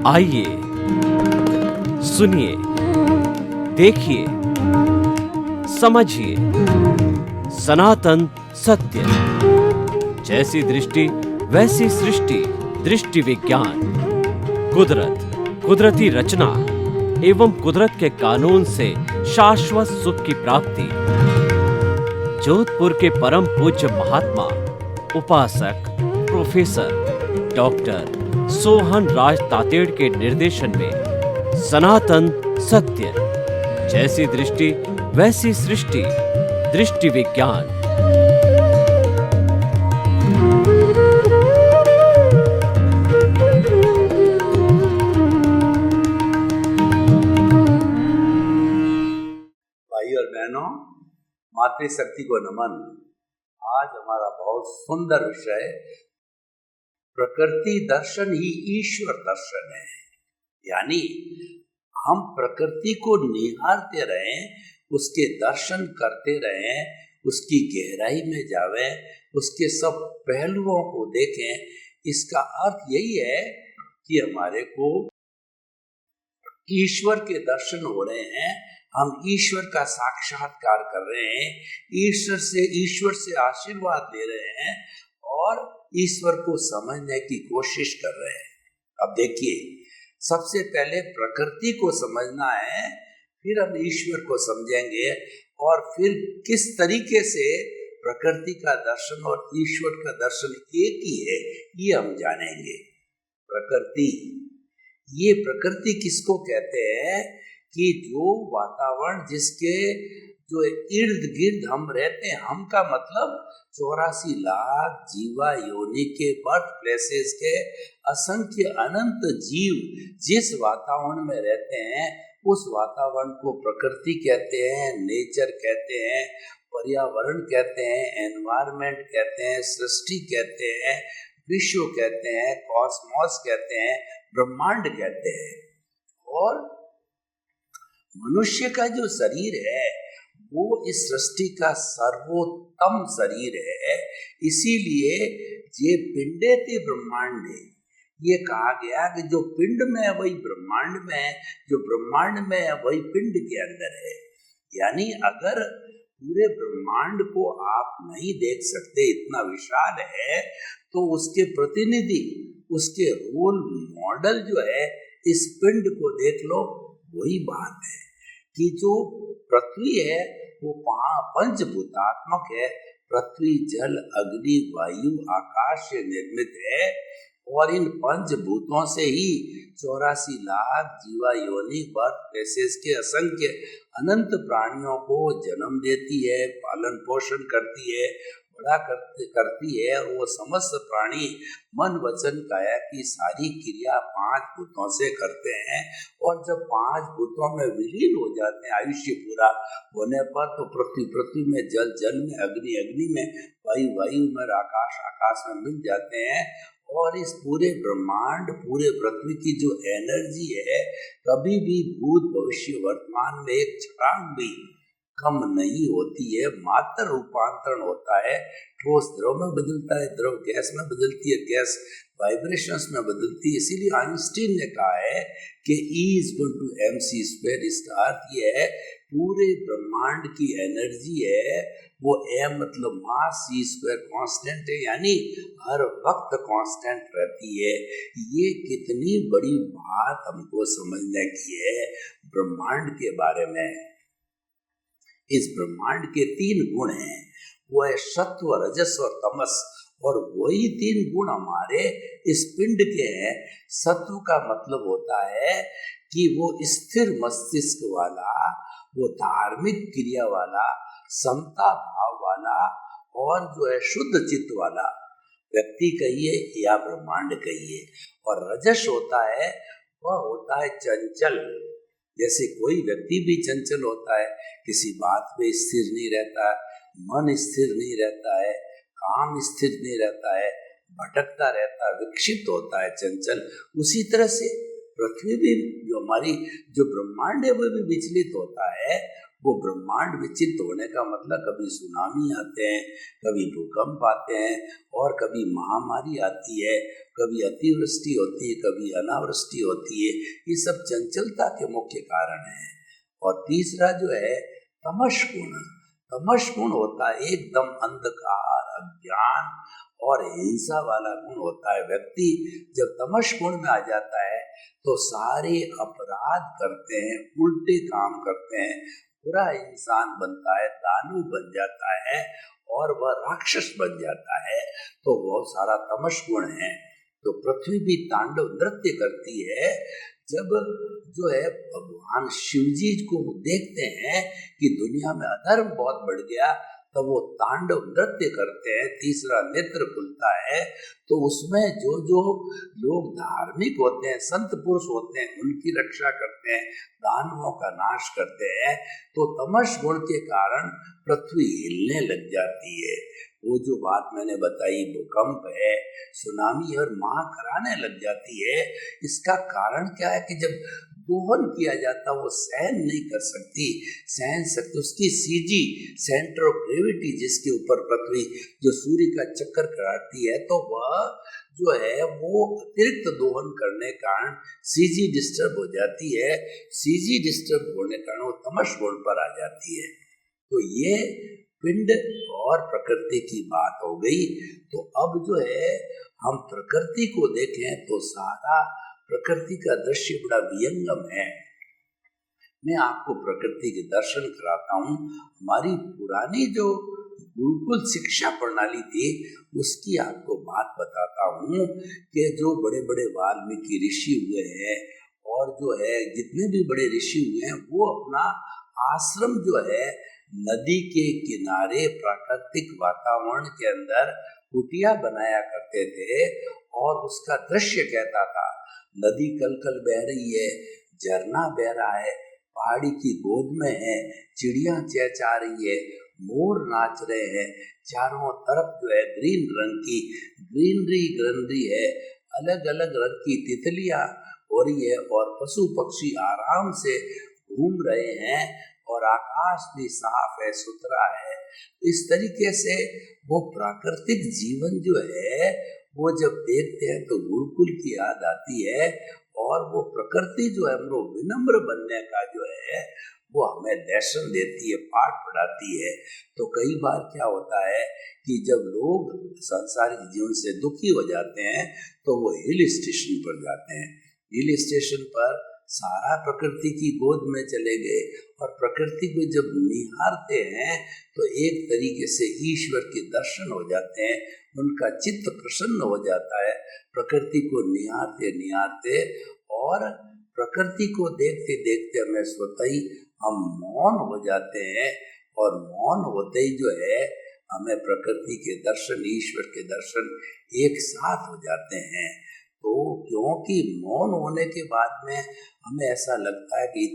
आइए सुनिए, देखिए, समझिए सनातन सत्य। जैसी दृष्टि वैसी सृष्टि, दृष्टि विज्ञान। कुदरत, कुदरती रचना एवं कुदरत के कानून से शाश्वत सुख की प्राप्ति। जोधपुर के परम पूज्य महात्मा उपासक प्रोफेसर डॉक्टर सोहन राज तातेड़ के निर्देशन में सनातन सत्य। जैसी दृष्टि वैसी सृष्टि, दृष्टि विज्ञान। भाई और बहनों, मातृशक्ति को नमन। आज हमारा बहुत सुंदर विषय प्रकृति दर्शन ही ईश्वर दर्शन है। यानी हम प्रकृति को निहारते रहें, उसके दर्शन करते रहें, उसकी गहराई में जावें, उसके सब पहलुओं को देखें। इसका अर्थ यही है कि हमारे को ईश्वर के दर्शन हो रहे हैं, हम ईश्वर का साक्षात्कार कर रहे हैं, ईश्वर से आशीर्वाद ले रहे हैं और ईश्वर को समझने की कोशिश कर रहे हैं। अब देखिए, सबसे पहले प्रकृति को समझना है, फिर हम ईश्वर को समझेंगे और फिर किस तरीके से प्रकृति का दर्शन और ईश्वर का दर्शन एक ही है, ये हम जानेंगे। प्रकृति, ये प्रकृति किसको कहते हैं कि जो वातावरण जिसके जो इर्द गिर्द हम रहते हैं, हम का मतलब 84 लाख जीवा योनि के बर्थ प्लेसेस के असंख्य अनंत जीव जिस वातावरण में रहते हैं, उस वातावरण को प्रकृति कहते हैं, नेचर कहते हैं, पर्यावरण कहते हैं, एनवायरमेंट कहते हैं, सृष्टि कहते हैं, विश्व कहते हैं, कॉस्मोस कहते हैं, ब्रह्मांड कहते हैं। और मनुष्य का जो शरीर है वो इस सृष्टि का सर्वोत्तम शरीर है। इसीलिए ये पिंडे थे ब्रह्मांडे, ये कहा गया कि जो पिंड में है वही ब्रह्मांड में है, जो ब्रह्मांड में है वही पिंड के अंदर है। यानी अगर पूरे ब्रह्मांड को आप नहीं देख सकते, इतना विशाल है, तो उसके प्रतिनिधि, उसके रोल मॉडल जो है इस पिंड को देख लो। वही बात है कि जो पृथ्वी है वो पंचभूतात्मक है। पृथ्वी, जल, अग्नि, वायु, आकाश से निर्मित है और इन पंचभूतों से ही 84 लाख जीवा योनि बर्थ प्लेसेस के असंख्य अनंत प्राणियों को जन्म देती है, पालन पोषण करती है, बड़ा करती है। और वो समस्त प्राणी मन वचन काया की सारी क्रिया 5 भूतों से करते हैं। और जब 5 भूतों में विलीन हो जाते हैं आयुष्य पूरा होने पर, तो पृथ्वी में, जल में, अग्नि में, वायु में, आकाश में मिल जाते हैं। और इस पूरे ब्रह्मांड, पूरे पृथ्वी की जो एनर्जी है, कभी भी भूत भविष्य वर्तमान में एक क्षण भी कम नहीं होती है। मात्र रूपांतरण होता है, ठोस द्रव में बदलता है, द्रव गैस में बदलती है, गैस वाइब्रेशंस में बदलती है। इसीलिए आइंस्टीन ने कहा है कि E = mc²। इसका अर्थ ये है पूरे ब्रह्मांड की एनर्जी है वो m मतलब मास, c² कांस्टेंट है, यानी हर वक्त कांस्टेंट रहती है। ये कितनी बड़ी बात हमको समझने की है ब्रह्मांड के बारे में। इस ब्रह्मांड के 3 गुण हैं, वो है सत्व, रजस और तमस। और वही 3 गुण हमारे इस पिंड के हैं। सत्व का मतलब होता है कि वो स्थिर मस्तिष्क वाला, वो धार्मिक क्रिया वाला, समता भाव वाला और जो है शुद्ध चित्त वाला व्यक्ति कहिए या ब्रह्मांड कहिए। और रजस होता है, वह होता है चंचल। जैसे कोई व्यक्ति भी चंचल होता है, किसी बात पे स्थिर नहीं रहता, मन स्थिर नहीं रहता है, काम स्थिर नहीं रहता है, भटकता रहता है, विक्षिप्त होता है, चंचल। उसी तरह से पृथ्वी भी जो हमारी जो ब्रह्मांड है वो भी विचलित होता है। वो ब्रह्मांड विचलित होने का मतलब कभी सुनामी आते हैं, कभी भूकंप आते हैं, और कभी महामारी आती है, कभी अतिवृष्टि होती है, कभी अनावृष्टि होती है। ये सब चंचलता के मुख्य कारण हैं। और तीसरा जो है तमश गुण। तमश गुण होता है एकदम अंधकार, अज्ञान और हिंसा वाला गुण होता है। व्यक्ति जब तमश गुण में आ जाता है तो सारे अपराध करते हैं, उल्टे काम करते हैं, बुरा इंसान बनता है, दानव बन जाता है और वह राक्षस बन जाता है। तो बहुत सारा तमश गुण है। तो पृथ्वी भी तांडव नृत्य करती है। जब जो है भगवान शिव जी को देखते हैं कि दुनिया में अधर्म बहुत बढ़ गया, तो वो तांडव नृत्य करते हैं, तीसरा नेत्र खुलता है। तो उसमें जो जो लोग धार्मिक होते हैं, संत पुरुष होते हैं, उनकी रक्षा करते हैं, दानवों का नाश करते हैं। तो तमस गुण के कारण पृथ्वी हिलने लग जाती है। वो जो बात मैंने बताई, भूकंप है, सुनामी और महाकराने लग जाती है। इसका कारण क्या है कि जब दोहन किया जाता वो सहन नहीं कर सकती, सहन सकती उसकी सीजी सेंटर ऑफ ग्रेविटी जिसके ऊपर पृथ्वी जो सूर्य का चक्कर काटती है, तो वह जो है वो अतिरिक्त दोहन करने के कारण सीजी डिस्टर्ब हो जाती है। सीजी डिस्टर्ब होने के कारण वो तमस गुण पर आ जाती है। तो ये पिंड और प्रकृति की बात हो गई। तो अब जो है हम प्रकृति को देखें तो सारा प्रकृति का दृश्य बड़ा वियंगम है। मैं आपको प्रकृति के दर्शन कराता हूँ। हमारी पुरानी जो गुरुकुल शिक्षा प्रणाली थी उसकी आपको बात बताता हूँ कि जो बड़े बड़े वाल्मीकि ऋषि हुए हैं और जो है जितने भी बड़े ऋषि हुए हैं, वो अपना आश्रम जो है नदी के किनारे प्राकृतिक वातावरण के अंदर कुटिया बनाया करते थे और उसका दृश्य कहता था। नदी कल कल बह रही है, झरना बह रहा है, पहाड़ी की गोद में है, चिड़िया चहचहा रही है, मोर नाच रहे हैं, चारों तरफ जो है ग्रीन रंग की ग्रीनरी है, अलग अलग रंग की तितलियां हो रही है और पशु पक्षी आराम से घूम रहे हैं और आकाश भी साफ है, सुथरा है। इस तरीके से वो प्राकृतिक जीवन जो है वो जब देखते हैं तो गुरुकुल की याद आती है। और वो प्रकृति जो है हम लोग विनम्र बनने का जो है वो हमें लेसन देती है, पाठ पढ़ाती है। तो कई बार क्या होता है कि जब लोग सांसारिक जीवन से दुखी हो जाते हैं तो वो हिल स्टेशन पर जाते हैं। हिल स्टेशन पर सारा प्रकृति की गोद में चले गए और प्रकृति को जब निहारते हैं तो एक तरीके से ईश्वर के दर्शन हो जाते हैं, उनका चित्त प्रसन्न हो जाता है। प्रकृति को निहारते निहारते और प्रकृति को देखते देखते हमें स्वतः ही हम मौन हो जाते हैं और मौन होते ही जो है हमें प्रकृति के दर्शन, ईश्वर के दर्शन एक साथ हो जाते हैं। तो क्योंकि मौन होने के बाद में हमें ऐसा लगता है कि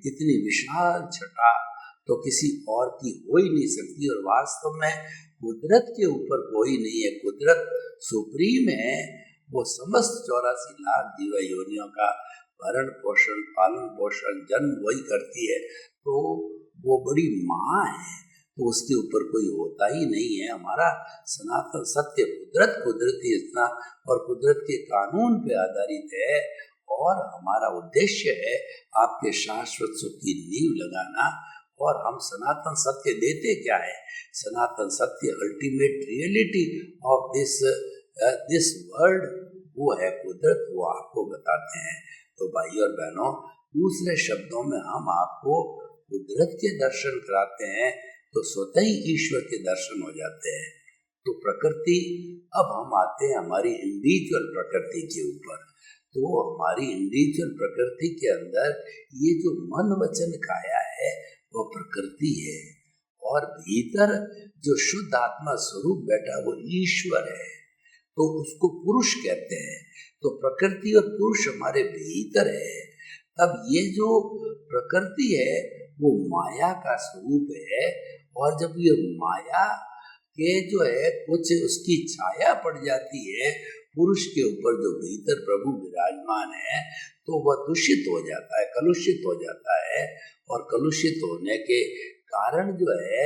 इतनी विशाल छटा तो किसी और की हो ही नहीं सकती और वास्तव में कुदरत के ऊपर कोई नहीं है। कुदरत सुप्रीम है, वो समस्त 84 लाख जीव योनियों का भरण पोषण, पालन पोषण, जन्म वही करती है। तो वो बड़ी माँ है, तो उसके ऊपर कोई होता ही नहीं है। हमारा सनातन सत्य कुदरती इतना और कुदरत के कानून पे आधारित है और हमारा उद्देश्य है आपके शाश्वत सुख की नींव लगाना। और हम सनातन सत्य देते क्या है? सनातन सत्य ultimate reality of this world वो है कुदरत, वो आपको बताते हैं। तो भाई और बहनों, दूसरे शब्दों में हम आपको कुदरत के दर्शन कराते हैं तो स्वतः ही ईश्वर के दर्शन हो जाते हैं। तो प्रकृति, अब हम आते हैं हमारी इंडिविजुअल प्रकृति के ऊपर। तो हमारी इंडिविजुअल प्रकृति के अंदर ये जो मन वचन काया है वो प्रकृति है और भीतर जो शुद्ध आत्मा स्वरूप बैठा वो ईश्वर है, तो उसको पुरुष कहते हैं। तो प्रकृति और पुरुष हमारे भीतर है। अब ये जो प्रकृति है वो माया का स्वरूप है और जब ये माया के जो है कुछ उसकी छाया पड़ जाती है, पुरुष के ऊपर जो भीतर प्रभु विराजमान है तो वह दूषित हो जाता है, कलुषित हो जाता है, और कलुषित होने के कारण जो है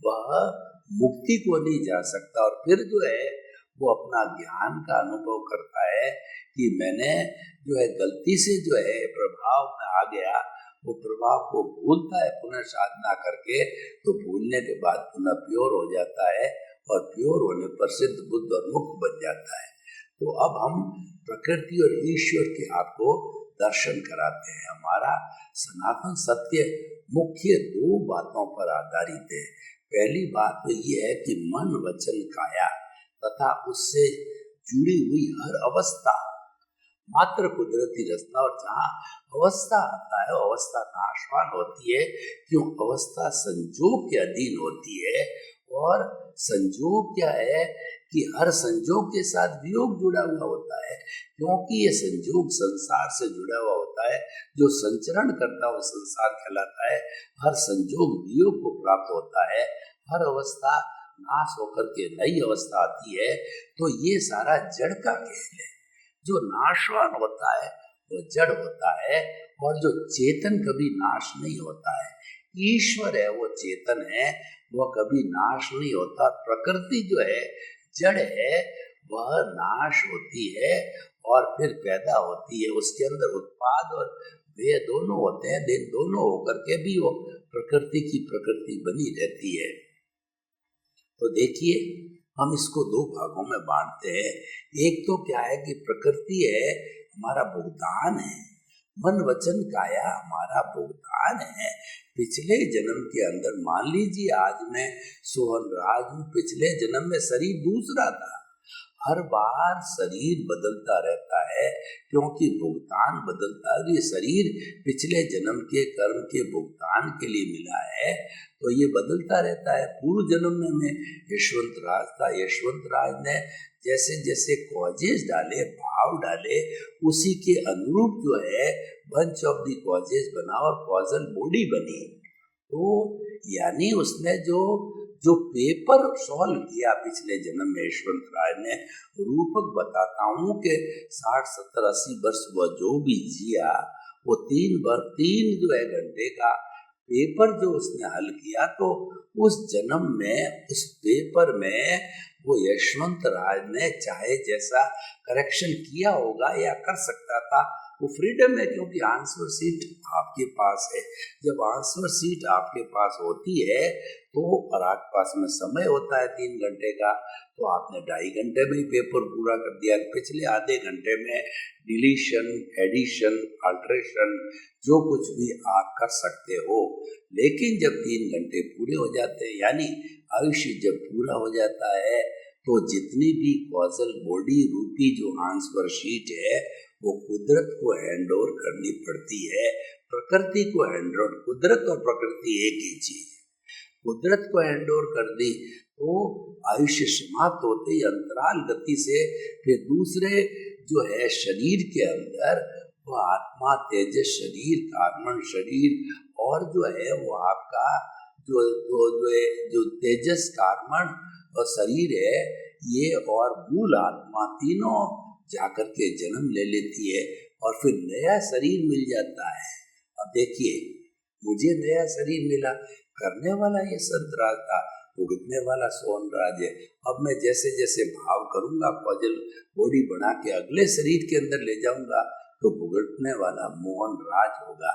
वह मुक्ति को नहीं जा सकता, और फिर जो है वो अपना ज्ञान का अनुभव करता है कि मैंने जो है गलती से जो है प्रभाव में आ गया, वो प्रभाव को भूलता है पुनः साधना करके, तो भूलने के बाद पुनः प्योर हो जाता है, और प्योर होने पर सिद्ध बुद्ध और मुक्त बन जाता है। तो अब हम प्रकृति और ईश्वर के आपको दर्शन कराते हैं। हमारा सनातन सत्य मुख्य दो बातों पर आधारित है। पहली बात तो ये है कि मन वचन काया तथा उससे जुड़ी हुई हर अवस्था मात्र कुदरती रचना, और जहाँ अवस्था आता है अवस्था नाशवान होती है, क्यों? अवस्था संजोग के अधीन होती है, और संजोग क्या है कि हर संजोग के साथ वियोग जुड़ा हुआ होता है, क्योंकि ये संजोग संसार से जुड़ा हुआ होता है। जो संचरण करता है वो संसार कहलाता है। हर संजोग वियोग को प्राप्त होता है, हर अवस्था नाश होकर के नई अवस्था आती है। तो ये सारा जड़ का खेल है। जो नाशवान होता है वो जड़ होता है, और जो चेतन कभी नाश नहीं होता है। ईश्वर है वो चेतन है, वह कभी नाश नहीं होता। प्रकृति जो है जड़ है, वह नाश होती है और फिर पैदा होती है। उसके अंदर उत्पाद और वे दोनों होते हैं, दिन दोनों होकर के भी वो प्रकृति की प्रकृति बनी रहती है। तो देखिए, हम इसको दो भागों में बांटते हैं। एक तो क्या है कि प्रकृति है हमारा भुगतान है, मन वचन काया हमारा भुगतान है। पिछले जन्म के अंदर मान लीजिए आज मैं सोहन राज हूँ, पिछले जन्म में शरीर दूसरा था। हर बार शरीर बदलता रहता है, क्योंकि भुगतान बदलता है। ये शरीर पिछले जन्म के कर्म के भुगतान के लिए मिला है, तो ये बदलता रहता है। पूर्व जन्म में मैं यशवंत राज था। यशवंत राज ने जैसे जैसे कॉजेज डाले, भाव डाले, उसी के अनुरूप जो है बंच ऑफ दी कॉजेज बना और कॉजल बॉडी बनी। तो यानी उसने जो पेपर सॉल्व किया पिछले जन्म में यशवंत राय ने, रूपक बताता हूँ कि 60, 70, 80 वर्ष वह जो भी जिया, वो 3 जो है घंटे का पेपर जो उसने हल किया, तो उस जन्म में उस पेपर में वो यशवंत राज ने चाहे जैसा करेक्शन किया होगा या कर सकता था। वो फ्रीडम है, क्योंकि आंसर सीट आपके पास है। जब आंसर सीट आपके पास होती है तो और आपके पास में समय होता है 3 घंटे का, तो आपने 2.5 घंटे में ही पेपर पूरा कर दिया। पिछले आधे घंटे में डिलीशन, एडिशन, अल्ट्रेशन जो कुछ भी आप कर सकते हो। लेकिन जब 3 घंटे पूरे हो जाते हैं, यानी आयुष्य जब पूरा हो जाता है, तो जितनी भी कॉजल बॉडी रूपी जो आंसर शीट है वो कुदरत को हैंड ओवर करनी पड़ती है, प्रकृति को हैंड ओवर। कुदरत और प्रकृति एक ही चीज है। कुदरत को हैंड ओवर कर दी तो आयुष्य समाप्त होते ही अंतराल गति से फिर दूसरे जो है शरीर के अंदर वो आत्मा, तेजस शरीर, कार्बन शरीर, और जो है वो आपका जो तेजस, कार्बन और शरीर है, ये और मूल आत्मा तीनों जाकर के जन्म ले लेती है और फिर नया शरीर मिल जाता है। अब देखिए, मुझे नया शरीर मिला, करने वाला ये संत राज था, भुगतने वाला सोहन राज है। अब मैं जैसे जैसे भाव करूंगा, कॉजल बॉडी बना के अगले शरीर के अंदर ले जाऊंगा, तो भुगतने वाला मोहन राज होगा।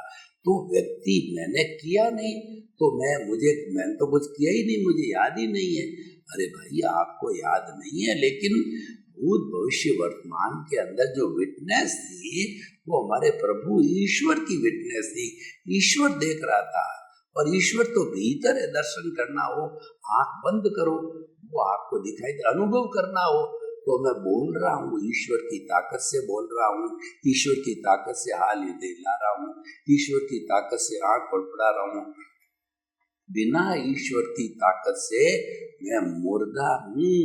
तो व्यक्ति मैंने किया नहीं, तो मैंने तो कुछ किया ही नहीं, मुझे याद ही नहीं है। अरे भाई, आपको याद नहीं है, लेकिन भूत भविष्य वर्तमान के अंदर जो विटनेस थी वो हमारे प्रभु ईश्वर की विटनेस थी। ईश्वर देख रहा था, और ईश्वर तो भीतर है। दर्शन करना हो, आंख बंद करो, वो आपको दिखाई दे। अनुभव करना हो तो मैं बोल रहा हूँ, ईश्वर की ताकत से बोल रहा हूँ, ईश्वर की ताकत से हाल हिला रहा हूँ, ईश्वर की ताकत से आंख फड़फड़ा रहा हूँ। बिना ईश्वर की ताकत से मैं मुर्दा हूँ।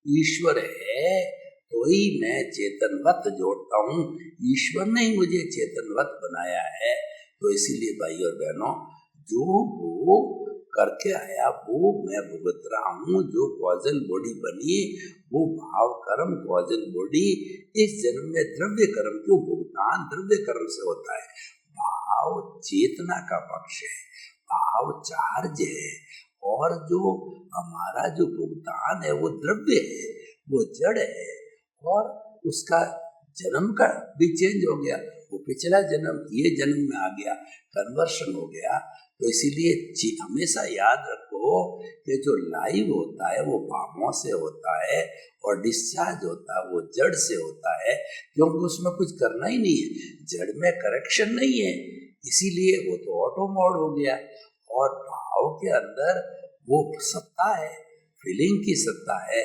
ईश्वर है तो ही मैं चेतनवत जोड़ता हूँ। ईश्वर ने ही मुझे चेतनवत बनाया है। तो इसीलिए भाई और बहनों, जो वो करके आया वो मैं भुगत रहा हूँ। जो कॉजल बॉडी बनी वो भाव कर्म कॉजल बॉडी इस जन्म में द्रव्य कर्म क्यों भुगतान द्रव्य कर्म से होता है। भाव चेतना का पक्ष है, भाव चार्ज है, और जो हमारा जो भुगतान है वो द्रव्य है, वो जड़ है, और उसका जन्म का भी चेंज हो गया। वो पिछला जन्म ये जन्म में आ गया, कन्वर्शन हो गया। तो इसीलिए हमेशा याद रखो कि जो लाइव होता है वो भावों से होता है, और डिस्चार्ज होता है वो जड़ से होता है, क्योंकि उसमें कुछ करना ही नहीं है, जड़ में करेक्शन नहीं है, इसीलिए वो तो ऑटो मोड हो गया। और भाव के अंदर वो सत्ता है, फीलिंग की सत्ता है,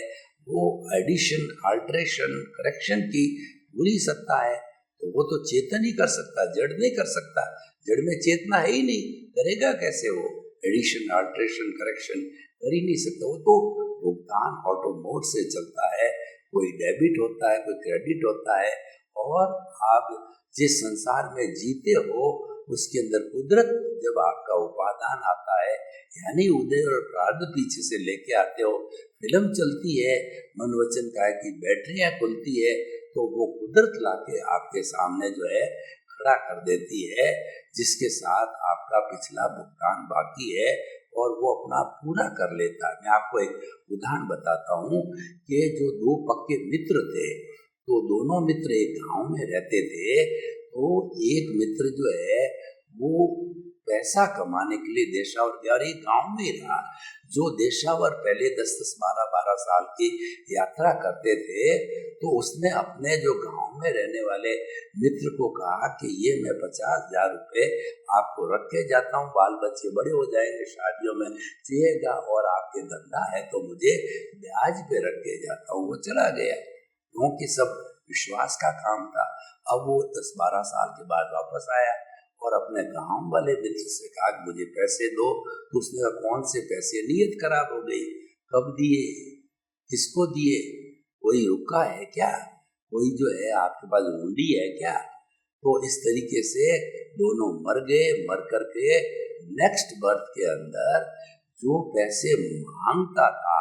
वो एडिशन अल्ट्रेशन करेक्शन की पूरी सत्ता है। तो वो तो चेतन ही कर सकता, जड़ नहीं कर सकता। जड़ में चेतना है ही नहीं, करेगा कैसे वो एडिशन अल्ट्रेशन करेक्शन, कर ही नहीं सकता। वो तो भुगतान ऑटो मोड से चलता है, कोई डेबिट होता है, कोई क्रेडिट होता है। और आप जिस संसार में जीते हो उसके अंदर कुदरत जब आपका उपादान आता है, यानी उदय और प्रारब्ध पीछे से लेके आते हो, फिल्म चलती है, मन वचन काया की बैटरियां खुलती है, तो वो कुदरत लाके आपके सामने जो है खड़ा कर देती है, जिसके साथ आपका पिछला भुगतान बाकी है, और वो अपना पूरा कर लेता है। मैं आपको एक उदाहरण बताता हूँ कि जो दो पक्के मित्र थे, तो दोनों मित्र एक गांव में रहते थे। तो एक मित्र जो है वो पैसा कमाने के लिए देशावर गया, और एक गांव में ही रहा। जो देशावर पहले 10-10, 12-12 साल की यात्रा करते थे, तो उसने अपने जो गांव में रहने वाले मित्र को कहा कि ये मैं 50,000 रुपये आपको रख के जाता हूँ, बाल बच्चे बड़े हो जाएंगे, शादियों में चाहिएगा, और आपके धंधा है तो मुझे ब्याज पे रख के जाता हूँ। वो चला गया, क्योंकि सब विश्वास का काम था। अब वो 10-12 साल के बाद वापस आया और अपने गांव वाले मित्र से कहा कि मुझे पैसे दो। तो उसने कहा कौन से पैसे, नीयत खराब हो गई, कब दिए, किसको दिए, कोई रुका है क्या, कोई जो है आपके पास हुंडी है क्या। तो इस तरीके से दोनों मर गए। मर करके नेक्स्ट बर्थ के अंदर जो पैसे मांगता था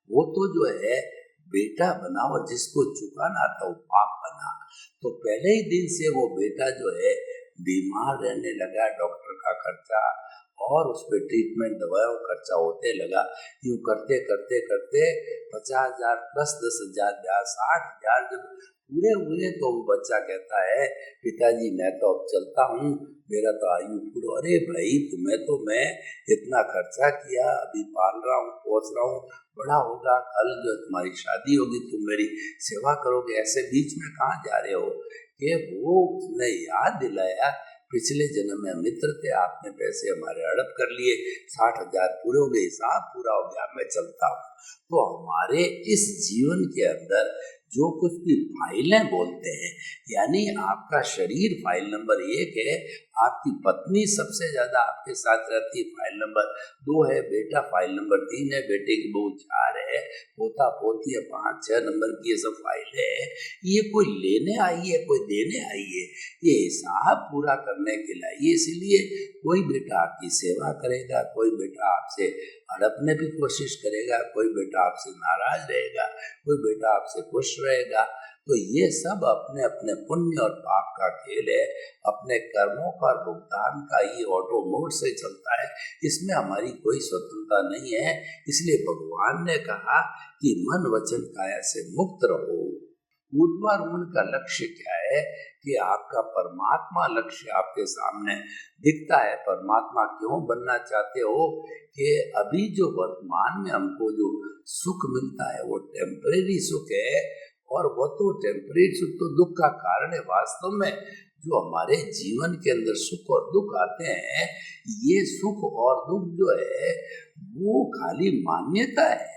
वो तो जो है बेटा बना, और जिसको चुकाना था वो बाप बना। तो पहले ही दिन से वो बेटा जो है बीमार रहने लगा, डॉक्टर का खर्चा और उस पर ट्रीटमेंट दवाओं खर्चा होते लगा। यूँ करते करते करते 50,000 प्लस 10,000 ब्याज 60,000 जब पूरे हुए, तो वो बच्चा कहता है पिताजी मैं तो अब चलता हूँ, मेरा तो आयु पूरा। अरे भाई तुम्हें तो मैं इतना खर्चा किया, अभी पाल रहा हूँ, पोस रहा हूँ, बड़ा होगा, कल जो तुम्हारी शादी होगी तुम मेरी सेवा करोगे, ऐसे बीच में कहाँ जा रहे हो। कि वो उसने याद दिलाया पिछले जन्म में मित्र थे, आपने पैसे हमारे हड़प कर लिए, 60,000 पूरे हो गए, हिसाब पूरा हो गया, मैं चलता हूँ। तो हमारे इस जीवन के अंदर जो कुछ भी फाइलें बोलते हैं, यानी आपका शरीर फाइल नंबर 1 है, आपकी पत्नी सबसे ज्यादा आपके साथ रहती है, फाइल नंबर 2 है, बेटा फाइल नंबर 3 है, बेटे की बहू 4 है, पोता पोती है 5-6 नंबर की, ये सब फाइल है। ये कोई लेने आई है, कोई देने आई है, ये हिसाब पूरा करने के लिए। इसीलिए कोई बेटा आपकी सेवा करेगा, कोई बेटा आपसे हड़पने की कोशिश करेगा, कोई बेटा आपसे नाराज रहेगा, कोई बेटा आपसे खुश रहेगा। तो ये सब अपने अपने पुण्य और पाप का खेल है, अपने कर्मों का भुगतान का ये ऑटो मोड से चलता है, इसमें हमारी कोई स्वतंत्रता नहीं है। इसलिए भगवान ने कहा कि मन वचन काया से मुक्त रहो। ऊर्ध्वारोहण का लक्ष्य क्या है कि आपका परमात्मा लक्ष्य आपके सामने दिखता है। परमात्मा क्यों बनना चाहते हो कि अभी जो वर्तमान में हमको जो सुख मिलता है वो टेम्परेरी सुख है, और वो तो टेम्परेरी सुख तो दुख का कारण है। वास्तव में जो हमारे जीवन के अंदर सुख और दुख आते हैं, ये सुख और दुख जो है वो खाली मान्यता है,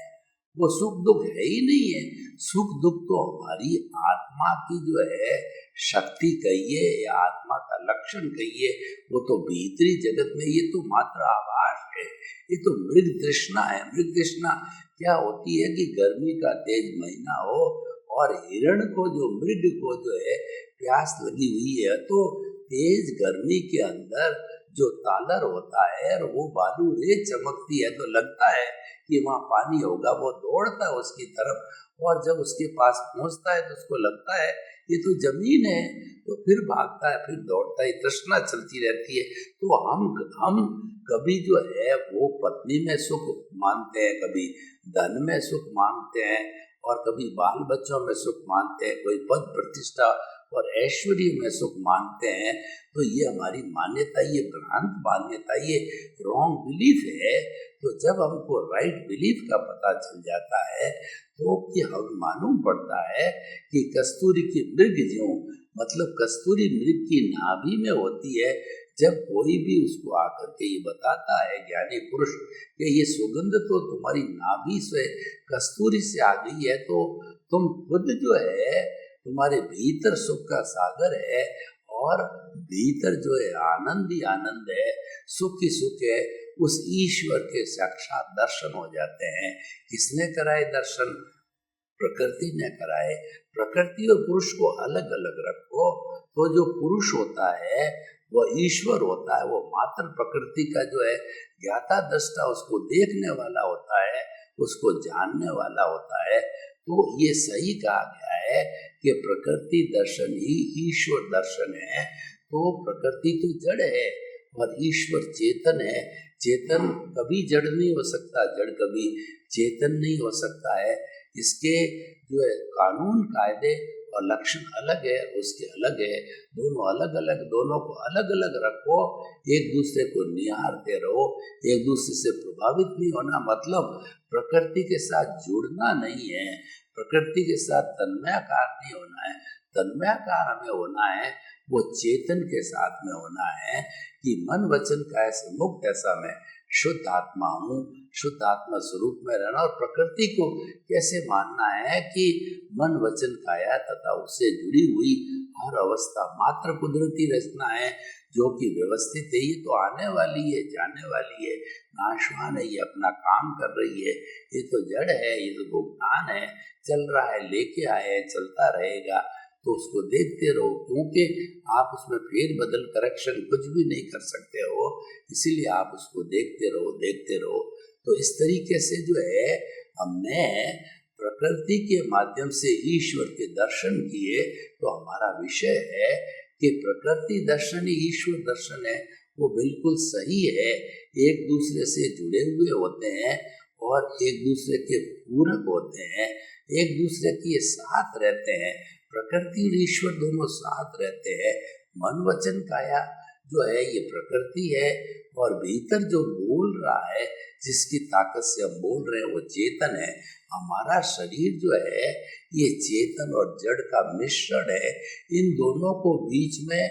वो सुख दुख है ही नहीं है। सुख दुख तो हमारी आत्मा की जो है शक्ति कहिए या आत्मा का लक्षण कहिए, वो तो भीतरी जगत में ये तो मात्र आभास है, ये तो मृग तृष्णा है। मृग तृष्णा क्या होती है कि गर्मी का तेज महीना हो और हिरण को जो मृग को जो है प्यास लगी हुई है, तो तेज गर्मी के अंदर जो तालर होता है और वो बालू रेत चमकती है तो लगता है कि वहाँ पानी होगा, वो दौड़ता है उसकी तरफ, और जब उसके पास पहुँचता है तो उसको लगता है ये तो जमीन है, तो फिर भागता है, फिर दौड़ता है, तृष्णा चलती रहती है। तो हम कभी जो है वो पत्नी में सुख मानते हैं, कभी धन में सुख मानते हैं, और कभी बाल बच्चों में सुख मानते हैं, कोई पद प्रतिष्ठा और ऐश्वर्य में सुख मानते हैं। तो ये हमारी मान्यता, ये भ्रांत मान्यता, ये रॉन्ग बिलीफ है। तो जब हमको राइट बिलीफ का पता चल जाता है तो कि हम मालूम पड़ता है कि कस्तूरी की मृग ज्यों, मतलब कस्तूरी मृग की नाभि में होती है। जब कोई भी उसको आकर के ये बताता है ज्ञानी पुरुष कि ये सुगंध तो तुम्हारी नाभि से, कस्तूरी से आ गई है, तो तुम खुद जो है तुम्हारे भीतर सुख का सागर है, और भीतर जो है आनंद ही आनंद है, सुख ही सुख है, उस ईश्वर के साक्षात दर्शन हो जाते हैं। किसने कराए दर्शन? प्रकृति ने कराए। प्रकृति और पुरुष को अलग अलग रखो तो जो पुरुष होता है वह ईश्वर होता है, वो मात्र प्रकृति का जो है ज्ञाता दृष्टा, उसको देखने वाला होता है, उसको जानने वाला होता है। तो ये सही कहा गया है कि प्रकृति दर्शन ही ईश्वर दर्शन है। तो प्रकृति तो जड़ है और ईश्वर चेतन है। चेतन कभी जड़ नहीं हो सकता, जड़ कभी चेतन नहीं हो सकता है। इसके जो है कानून कायदे और लक्षण अलग है, उसके अलग है, दोनों अलग अलग, दोनों को अलग अलग रखो, एक दूसरे को निहारते रहो, एक दूसरे से प्रभावित नहीं होना, मतलब प्रकृति के साथ जुड़ना नहीं है, प्रकृति के साथ तन्मयाकार नहीं होना है। तन्मयाकार हमें होना है वो चेतन के साथ में होना है कि मन वचन काया से मुक्त, ऐसा मैं शुद्ध आत्मा हूँ, शुद्ध आत्मा स्वरूप में रहना। और प्रकृति को कैसे मानना है कि मन वचन काया तथा उससे जुड़ी हुई हर अवस्था मात्र कुदरती रचना है, जो कि व्यवस्थित है। ये तो आने वाली है, जाने वाली है, नाशवान है, ये अपना काम कर रही है। ये तो जड़ है, ये तो भुगतान है, चल रहा है, लेके आए है, चलता रहेगा। तो उसको देखते रहो, क्योंकि आप उसमें फेर बदल करेक्शन कुछ भी नहीं कर सकते हो, इसीलिए आप उसको देखते रहो, देखते रहो। तो इस तरीके से जो है हमने प्रकृति के माध्यम से ईश्वर के दर्शन किए। तो हमारा विषय है कि प्रकृति दर्शन ही ईश्वर दर्शन है, वो बिल्कुल सही है। एक दूसरे से जुड़े हुए होते हैं और एक दूसरे के पूरक होते हैं, एक दूसरे के साथ रहते हैं। प्रकृति और ईश्वर दोनों साथ रहते हैं। मन वचन काया जो है ये प्रकृति है, और भीतर जो बोल रहा है, जिसकी ताकत से हम बोल रहे हैं, वो चेतन है। हमारा शरीर जो है ये चेतन और जड़ का मिश्रण है। इन दोनों को बीच में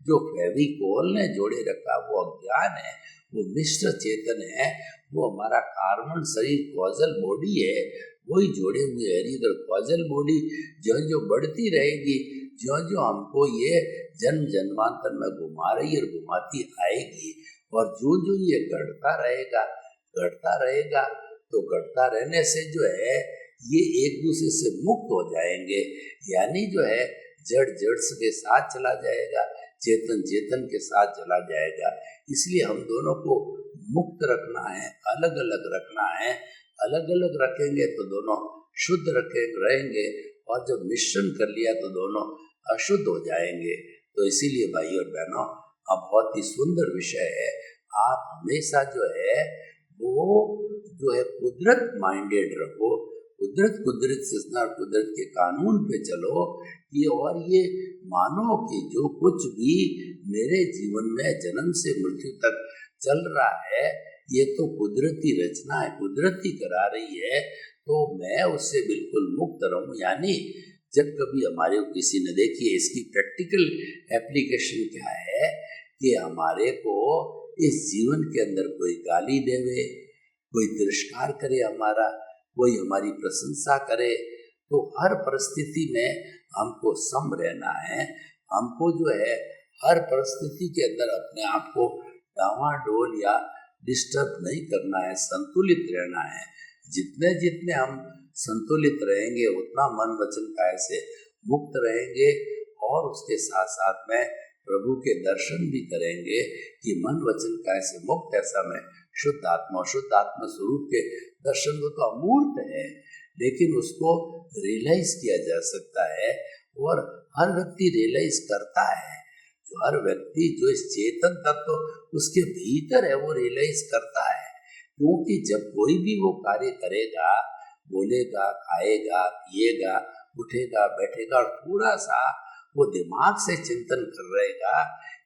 जो फेविकोल ने जोड़े रखा वो अज्ञान है, वो मिश्र चेतन है, वो हमारा कार्बन शरीर कॉजल बॉडी है, वही जोड़े हुए है। इधर कॉजल बॉडी जो जो बढ़ती रहेगी, जो जो हमको ये जन्म जन्मांतर में घुमा रही है और घुमाती आएगी, और जो जो ये घटता रहेगा, घटता रहेगा, तो घटता रहने से जो है ये एक दूसरे से मुक्त हो जाएंगे। यानी जो है जड़ जड़ के साथ चला जाएगा, चेतन चेतन के साथ चला जाएगा। इसलिए हम दोनों को मुक्त रखना है, अलग अलग रखना है। अलग अलग रखेंगे तो दोनों शुद्ध रहेंगे, और जब मिश्रण कर लिया तो दोनों अशुद्ध हो जाएंगे। तो इसीलिए भाई और बहनों, अब बहुत ही सुंदर विषय है। आप हमेशा जो है वो जो है कुदरत माइंडेड रहो, कुदरत से कुदरत के कानून पे चलो। ये और ये मानो कि जो कुछ भी मेरे जीवन में जन्म से मृत्यु तक चल रहा है, ये तो कुदरती रचना है, कुदरती करा रही है, तो मैं उससे बिल्कुल मुक्त रहूं। यानी जब कभी हमारे को किसी ने, देखिए इसकी प्रैक्टिकल एप्लीकेशन क्या है कि हमारे को इस जीवन के अंदर कोई गाली देवे, कोई तिरस्कार करे हमारा, कोई हमारी प्रशंसा करे, तो हर परिस्थिति में हमको सम रहना है। हमको जो है हर परिस्थिति के अंदर अपने आप को डावाडोल या डिस्टर्ब नहीं करना है, संतुलित रहना है। जितने जितने हम संतुलित रहेंगे उतना मन वचन काया से मुक्त रहेंगे, और उसके साथ साथ में प्रभु के दर्शन भी करेंगे कि मन वचन काय से मुक्त ऐसा में शुद्ध आत्मा स्वरूप के दर्शन को तो अमूर्त है, लेकिन उसको रियलाइज किया जा सकता है और हर व्यक्ति रियलाइज करता है। जो हर व्यक्ति जो इस चेतन तत्व उसके भीतर है वो रियलाइज करता है, क्योंकि जब कोई भी वो कार्य करेगा, बोलेगा, खाएगा, पिएगा, उठेगा, बैठेगा और थोड़ा सा वो दिमाग से चिंतन कर रहेगा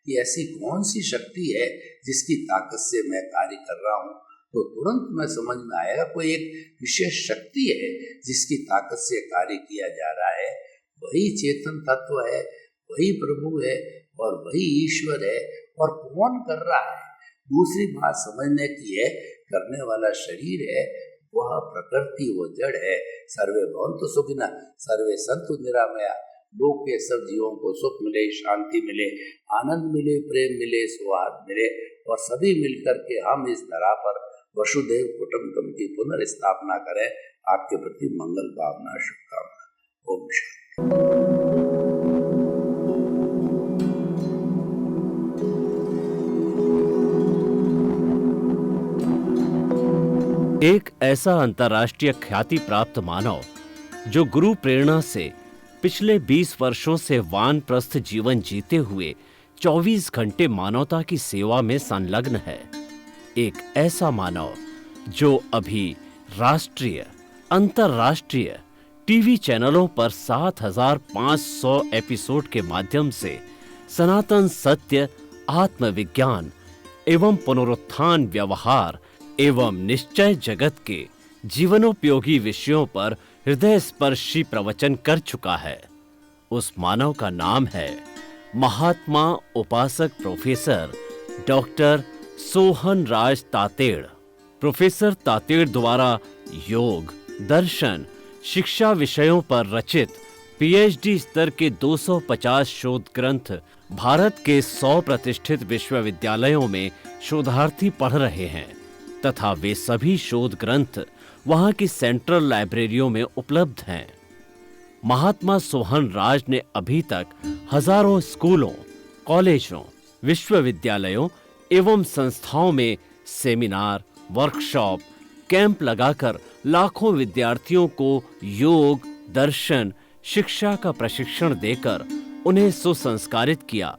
कि ऐसी कौन सी शक्ति है जिसकी ताकत से मैं कार्य कर रहा हूँ, तो तुरंत में समझ में आएगा कोई एक विशेष शक्ति है जिसकी ताकत से कार्य किया जा रहा है। वही चेतन तत्व है, वही प्रभु है और वही ईश्वर है। और कौन कर रहा है? दूसरी बात समझने की है, करने वाला शरीर है, वह प्रकृति, वो जड़ है। सर्वे भवन्तु सुखिनः सर्वे सन्तु निरामया। लोक के सब जीवों को सुख मिले, शांति मिले, आनंद मिले, प्रेम मिले, सौहार्द मिले और सभी मिलकर के हम इस धरा पर वसुधैव कुटुम्बकम की पुनर्स्थापना करें। आपके प्रति मंगल भावना, शुभकामना। ओम शांति। एक ऐसा अंतर्राष्ट्रीय ख्याति प्राप्त मानव जो गुरु प्रेरणा से पिछले 20 वर्षों से वानप्रस्थ जीवन जीते हुए 24 घंटे मानवता की सेवा में संलग्न है। एक ऐसा मानव जो अभी राष्ट्रीय, अंतर्राष्ट्रीय टीवी चैनलों पर 7,500 एपिसोड के माध्यम से सनातन सत्य, आत्मविज्ञान एवं पुनरुत्थान, व्यवहार एवं निश्चय जगत के जीवनोपयोगी विषयों पर हृदय स्पर्शी प्रवचन कर चुका है। उस मानव का नाम है महात्मा उपासक प्रोफेसर डॉक्टर सोहन राज तातेड़। प्रोफेसर तातेड़ द्वारा योग, दर्शन, शिक्षा विषयों पर रचित पीएचडी स्तर के 250 शोध ग्रंथ भारत के 100 प्रतिष्ठित विश्वविद्यालयों में शोधार्थी पढ़ रहे हैं तथा वे सभी शोध ग्रंथ वहां की सेंट्रल लाइब्रेरियों में उपलब्ध हैं। महात्मा सोहन राज ने अभी तक हजारों स्कूलों, कॉलेजों, विश्वविद्यालयों एवं संस्थाओं में सेमिनार, वर्कशॉप, कैंप लगाकर लाखों विद्यार्थियों को योग, दर्शन, शिक्षा का प्रशिक्षण देकर उन्हें सुसंस्कारित किया।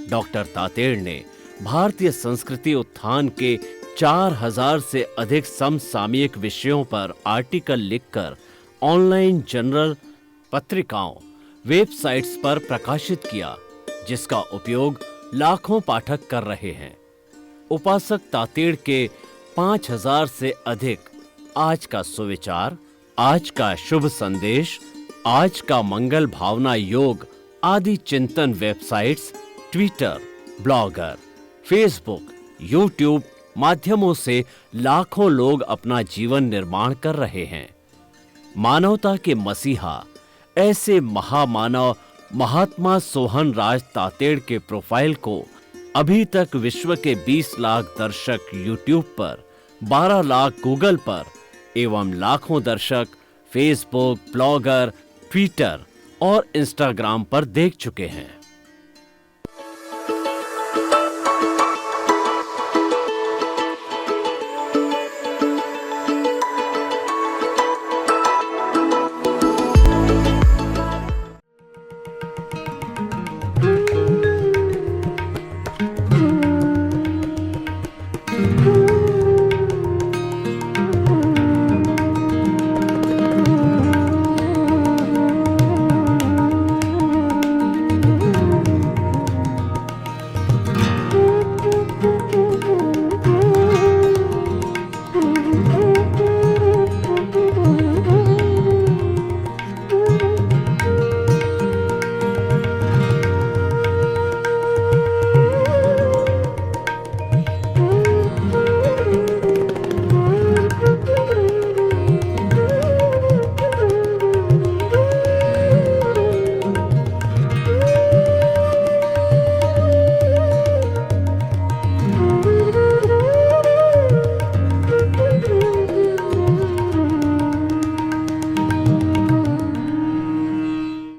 डॉक्टर तातेड़ ने भारतीय संस्कृति उत्थान के 4000 से अधिक समसामयिक विषयों पर आर्टिकल लिखकर ऑनलाइन जर्नल, पत्रिकाओं, वेबसाइट्स पर प्रकाशित किया, जिसका उपयोग लाखों पाठक कर रहे हैं। उपासक तातेड़ के 5000 से अधिक आज का सुविचार, आज का शुभ संदेश, आज का मंगल भावना योग आदि चिंतन websites, Twitter, blogger, Facebook, YouTube माध्यमों से लाखों लोग अपना जीवन निर्माण कर रहे हैं। मानवता के मसीहा ऐसे महामानव महात्मा सोहन राज तातेड़ के प्रोफाइल को अभी तक विश्व के 20 लाख दर्शक यूट्यूब पर, 12 लाख गूगल पर एवं लाखों दर्शक फेसबुक, ब्लॉगर, ट्विटर और इंस्टाग्राम पर देख चुके हैं।